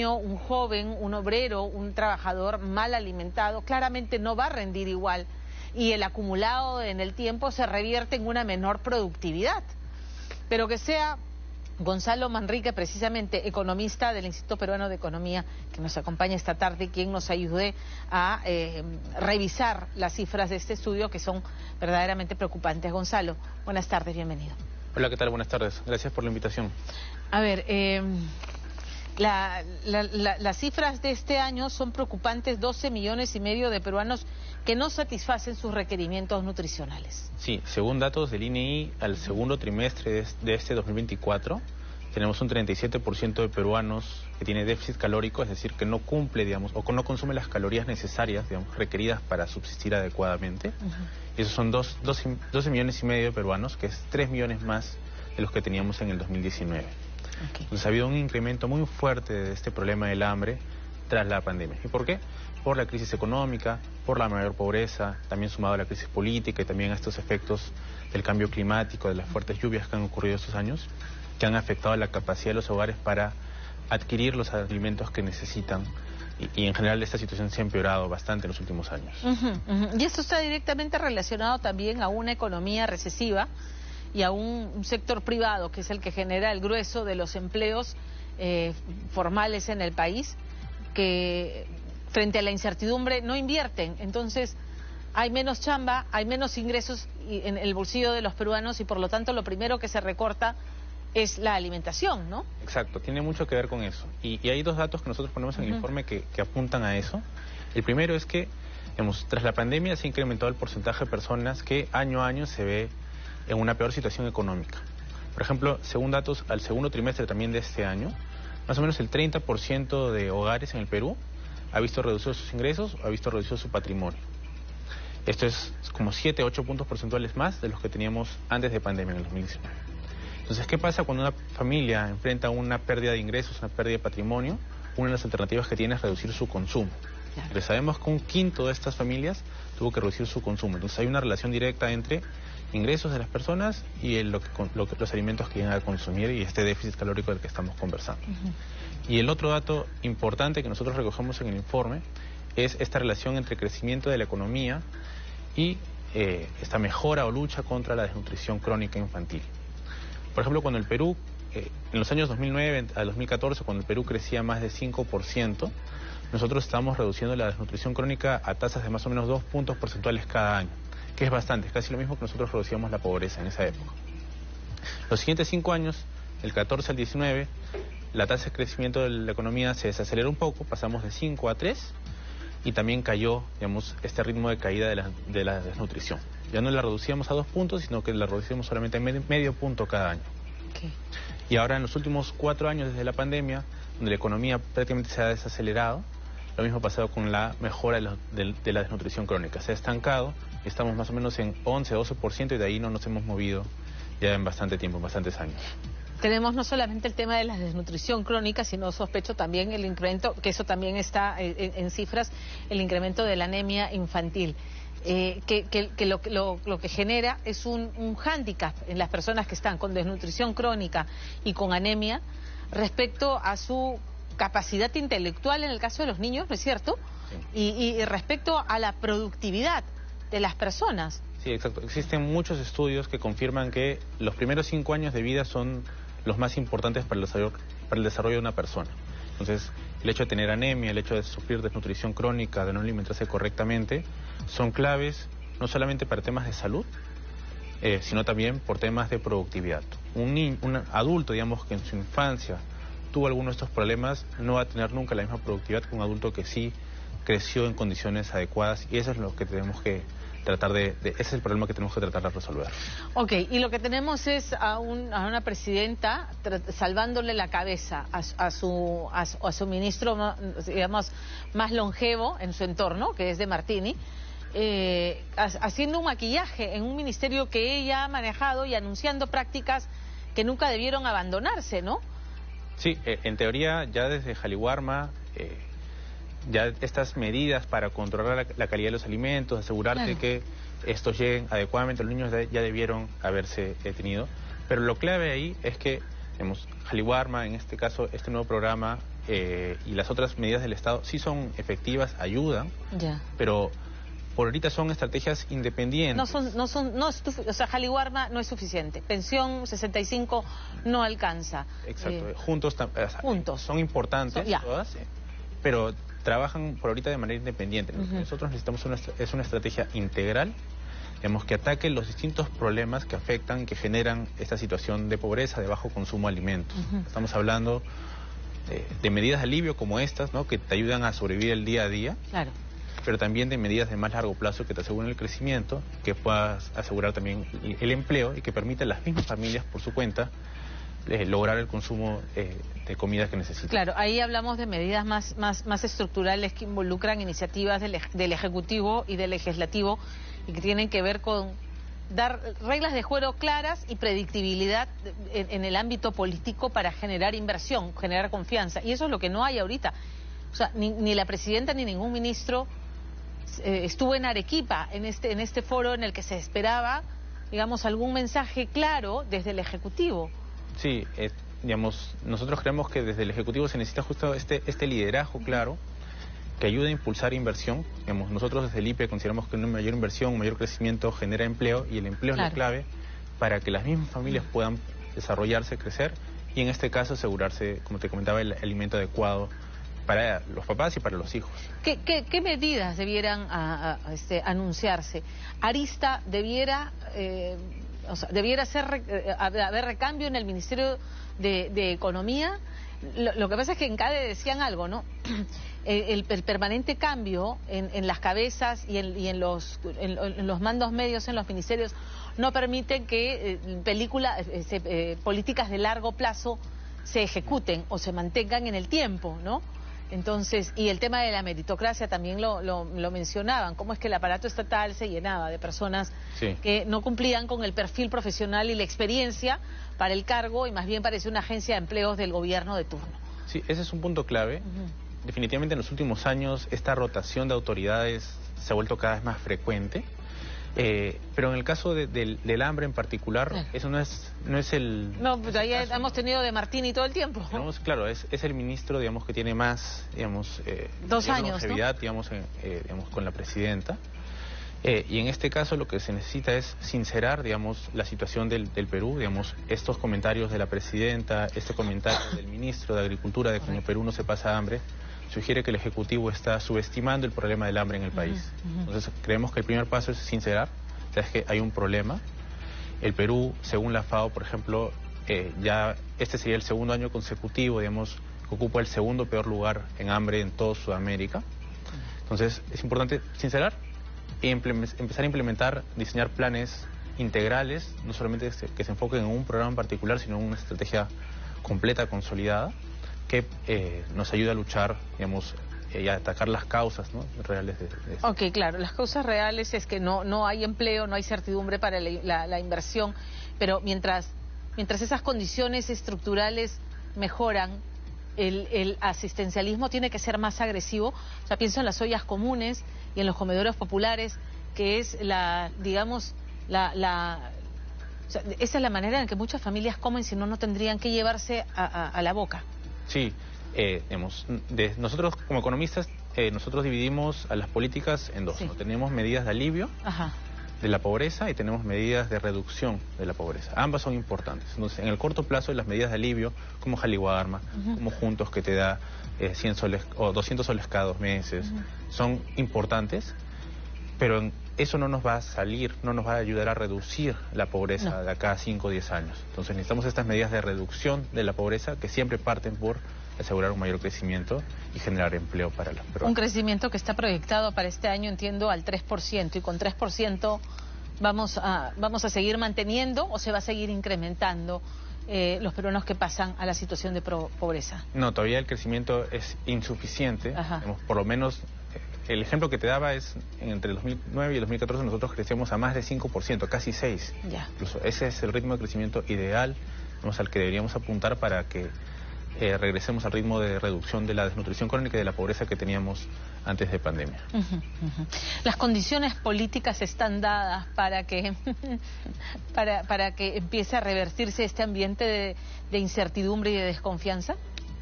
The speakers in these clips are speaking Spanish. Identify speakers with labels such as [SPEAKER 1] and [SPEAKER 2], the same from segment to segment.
[SPEAKER 1] niño, un joven, un obrero, un trabajador mal alimentado, claramente no va a rendir igual y el acumulado en el tiempo se revierte en una menor productividad. Pero que sea Gonzalo Manrique, precisamente economista del Instituto Peruano de Economía, que nos acompaña esta tarde, quien nos ayude a revisar las cifras de este estudio que son verdaderamente preocupantes. Gonzalo, buenas tardes, bienvenido.
[SPEAKER 2] Hola, ¿qué tal? Buenas tardes. Gracias por la invitación.
[SPEAKER 1] A ver, las cifras de este año son preocupantes. 12,5 millones de peruanos que no satisfacen sus requerimientos nutricionales.
[SPEAKER 2] Sí, según datos del INEI, al segundo trimestre de este 2024, tenemos un 37% de peruanos que tiene déficit calórico, es decir, que no cumple, digamos, o que no consume las calorías necesarias, digamos, requeridas para subsistir adecuadamente. Y esos son 12,5 millones de peruanos, que es 3 millones más de los que teníamos en el 2019. Entonces ha habido un incremento muy fuerte de este problema del hambre tras la pandemia. ¿Y por qué? Por la crisis económica, por la mayor pobreza, también sumado a la crisis política y también a estos efectos del cambio climático, de las fuertes lluvias que han ocurrido estos años, que han afectado la capacidad de los hogares para adquirir los alimentos que necesitan. Y en general esta situación se ha empeorado bastante en los últimos años.
[SPEAKER 1] Y esto está directamente relacionado también a una economía recesiva y a un sector privado que es el que genera el grueso de los empleos formales en el país, que frente a la incertidumbre no invierten. Entonces hay menos chamba, hay menos ingresos en el bolsillo de los peruanos y por lo tanto lo primero que se recorta es la alimentación, ¿no?
[SPEAKER 2] Exacto, tiene mucho que ver con eso. Y hay dos datos que nosotros ponemos en el informe que apuntan a eso. El primero es que, digamos, tras la pandemia se ha incrementado el porcentaje de personas que año a año se ve en una peor situación económica. Por ejemplo, según datos al segundo trimestre también de este año, más o menos el 30% de hogares en el Perú ha visto reducidos sus ingresos o ha visto reducido su patrimonio. Esto es como 7, 8 puntos porcentuales más de los que teníamos antes de pandemia en el 2019. Entonces, ¿qué pasa cuando una familia enfrenta una pérdida de ingresos, una pérdida de patrimonio? Una de las alternativas que tiene es reducir su consumo. Pero sabemos que un quinto de estas familias tuvo que reducir su consumo. Entonces hay una relación directa entre ingresos de las personas y los alimentos que llegan a consumir y este déficit calórico del que estamos conversando. Y el otro dato importante que nosotros recogemos en el informe es esta relación entre crecimiento de la economía y esta mejora o lucha contra la desnutrición crónica infantil. Por ejemplo, cuando el Perú, en los años 2009 a 2014, cuando el Perú crecía más de 5%, nosotros estamos reduciendo la desnutrición crónica a tasas de más o menos 2 puntos porcentuales cada año, que es bastante, es casi lo mismo que nosotros reducíamos la pobreza en esa época. Los siguientes 5 años, del 14 al 19, la tasa de crecimiento de la economía se desaceleró un poco, pasamos de 5 a 3 y también cayó, digamos, este ritmo de caída de la desnutrición. Ya no la reducíamos a 2 puntos, sino que la reducíamos solamente a medio punto cada año. Y ahora en los últimos 4 años desde la pandemia, donde la economía prácticamente se ha desacelerado, lo mismo ha pasado con la mejora de la desnutrición crónica. Se ha estancado, estamos más o menos en 11, 12% y de ahí no nos hemos movido ya en bastante tiempo, en bastantes años.
[SPEAKER 1] Tenemos no solamente el tema de la desnutrición crónica, sino sospecho también el incremento, que eso también está en cifras, el incremento de la anemia infantil. Lo que genera es un hándicap en las personas que están con desnutrición crónica y con anemia respecto a su capacidad intelectual en el caso de los niños, ¿no es cierto? Sí. Y respecto a la productividad de las personas.
[SPEAKER 2] Sí, exacto. Existen muchos estudios que confirman que los primeros 5 años de vida son los más importantes para el desarrollo de una persona. Entonces, el hecho de tener anemia, el hecho de sufrir desnutrición crónica, de no alimentarse correctamente, son claves no solamente para temas de salud, sino también por temas de productividad. Un adulto, digamos, que en su infancia tuvo alguno de estos problemas, no va a tener nunca la misma productividad que un adulto que sí creció en condiciones adecuadas, y eso es lo que tenemos que tratar ese es el problema que tenemos que tratar de resolver.
[SPEAKER 1] Ok, y lo que tenemos es a una presidenta salvándole la cabeza a su ministro, digamos, más longevo en su entorno, que es de Martini, haciendo un maquillaje en un ministerio que ella ha manejado y anunciando prácticas que nunca debieron abandonarse, ¿no?
[SPEAKER 2] Sí, en teoría ya desde Jaliwarma, ya estas medidas para controlar la calidad de los alimentos, asegurarse que estos lleguen adecuadamente a los niños ya debieron haberse tenido. Pero lo clave ahí es que, digamos, Jaliwarma, en este caso, este nuevo programa y las otras medidas del Estado sí son efectivas, ayudan, pero por ahorita son estrategias independientes.
[SPEAKER 1] O sea, Jaliwarma no es suficiente. Pensión 65 no alcanza.
[SPEAKER 2] Exacto. Juntos son importantes todas, pero trabajan por ahorita de manera independiente. Lo que nosotros necesitamos es una estrategia integral, digamos, que ataque los distintos problemas que afectan, que generan esta situación de pobreza, de bajo consumo de alimentos. Estamos hablando de medidas de alivio como estas, ¿no?, que te ayudan a sobrevivir el día a día. Claro. Pero también de medidas de más largo plazo que te aseguren el crecimiento, que puedas asegurar también el empleo y que permita a las mismas familias por su cuenta lograr el consumo de comida que necesitan.
[SPEAKER 1] Claro, ahí hablamos de medidas más estructurales que involucran iniciativas del Ejecutivo y del Legislativo y que tienen que ver con dar reglas de juego claras y predictibilidad en el ámbito político para generar inversión, generar confianza. Y eso es lo que no hay ahorita. O sea, ni la presidenta ni ningún ministro estuvo en Arequipa, en este foro en el que se esperaba, digamos, algún mensaje claro desde el Ejecutivo.
[SPEAKER 2] Sí, digamos, nosotros creemos que desde el Ejecutivo se necesita justo este liderazgo claro que ayude a impulsar inversión. Digamos, nosotros desde el IPE consideramos que una mayor inversión, un mayor crecimiento genera empleo y el empleo es la clave para que las mismas familias puedan desarrollarse, crecer y en este caso asegurarse, como te comentaba, el alimento adecuado para los papás y para los hijos.
[SPEAKER 1] ¿Qué medidas debieran anunciarse? Arista debiera haber recambio en el Ministerio de Economía. Lo que pasa es que en CADE decían algo, ¿no? El permanente cambio en las cabezas y en los mandos medios en los ministerios no permite que políticas de largo plazo se ejecuten o se mantengan en el tiempo, ¿no? Entonces, y el tema de la meritocracia también lo mencionaban, cómo es que el aparato estatal se llenaba de personas que no cumplían con el perfil profesional y la experiencia para el cargo y más bien parecía una agencia de empleos del gobierno de turno. Sí,
[SPEAKER 2] ese es un punto clave. Definitivamente en los últimos años esta rotación de autoridades se ha vuelto cada vez más frecuente. Pero en el caso del hambre en particular, eso no es el...
[SPEAKER 1] No, pues ahí hemos tenido de Martini todo el tiempo.
[SPEAKER 2] Digamos, claro, es el ministro, digamos, que tiene más, digamos...
[SPEAKER 1] 2 años,
[SPEAKER 2] longevidad, ¿no? digamos, con la presidenta. Y en este caso lo que se necesita es sincerar, digamos, la situación del Perú, digamos, estos comentarios de la presidenta, este comentario del ministro de Agricultura de que en el Perú no se pasa hambre, sugiere que el Ejecutivo está subestimando el problema del hambre en el país. Entonces creemos que el primer paso es sincerar, o sea, es que hay un problema. El Perú, según la FAO, por ejemplo, ya este sería el segundo año consecutivo, digamos, que ocupa el segundo peor lugar en hambre en toda Sudamérica. Entonces es importante sincerar y empezar a implementar, diseñar planes integrales, no solamente que se enfoquen en un programa en particular, sino en una estrategia completa, consolidada, que nos ayuda a luchar, digamos, y a atacar las causas, ¿no?, reales de esto.
[SPEAKER 1] Ok, claro, las causas reales es que no hay empleo, no hay certidumbre para la inversión, pero mientras esas condiciones estructurales mejoran, el asistencialismo tiene que ser más agresivo. O sea, pienso en las ollas comunes y en los comedores populares, que es o sea, esa es la manera en que muchas familias comen, si no tendrían que llevarse a la boca.
[SPEAKER 2] Sí, digamos, nosotros como economistas, nosotros dividimos a las políticas en dos, ¿no? Tenemos medidas de alivio de la pobreza y tenemos medidas de reducción de la pobreza. Ambas son importantes. Entonces, en el corto plazo, las medidas de alivio, como Jaliwarma, como Juntos, que te da 100 soles o 200 soles cada 2 meses, son importantes, pero eso no nos va a salir, no nos va a ayudar a reducir la pobreza de acá a 5 o 10 años. Entonces necesitamos estas medidas de reducción de la pobreza que siempre parten por asegurar un mayor crecimiento y generar empleo para las personas.
[SPEAKER 1] Un crecimiento que está proyectado para este año, entiendo, al 3%, y con 3% vamos a seguir manteniendo o se va a seguir incrementando los peruanos que pasan a la situación de pobreza.
[SPEAKER 2] No, todavía el crecimiento es insuficiente, digamos, por lo menos. El ejemplo que te daba es, entre el 2009 y el 2014 nosotros crecíamos a más de 5%, casi 6%. Incluso ese es el ritmo de crecimiento ideal, digamos, al que deberíamos apuntar para que regresemos al ritmo de reducción de la desnutrición crónica y de la pobreza que teníamos antes de pandemia.
[SPEAKER 1] ¿Las condiciones políticas están dadas para que empiece a revertirse este ambiente de incertidumbre y de desconfianza?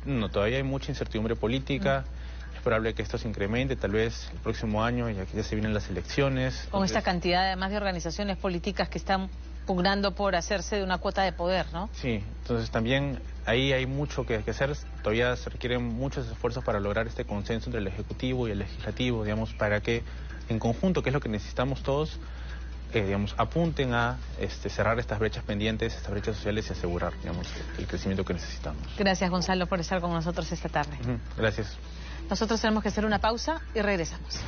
[SPEAKER 2] No, todavía hay mucha incertidumbre política. Es probable que esto se incremente, tal vez el próximo año, ya se vienen las elecciones.
[SPEAKER 1] Con esta cantidad además de organizaciones políticas que están pugnando por hacerse de una cuota de poder, ¿no?
[SPEAKER 2] Sí, entonces también ahí hay mucho que hacer. Todavía se requieren muchos esfuerzos para lograr este consenso entre el Ejecutivo y el Legislativo, digamos, para que en conjunto, que es lo que necesitamos todos, digamos, apunten a cerrar estas brechas pendientes, estas brechas sociales y asegurar, digamos, el crecimiento que necesitamos.
[SPEAKER 1] Gracias, Gonzalo, por estar con nosotros esta tarde.
[SPEAKER 2] Gracias.
[SPEAKER 1] Nosotros tenemos que hacer una pausa y regresamos.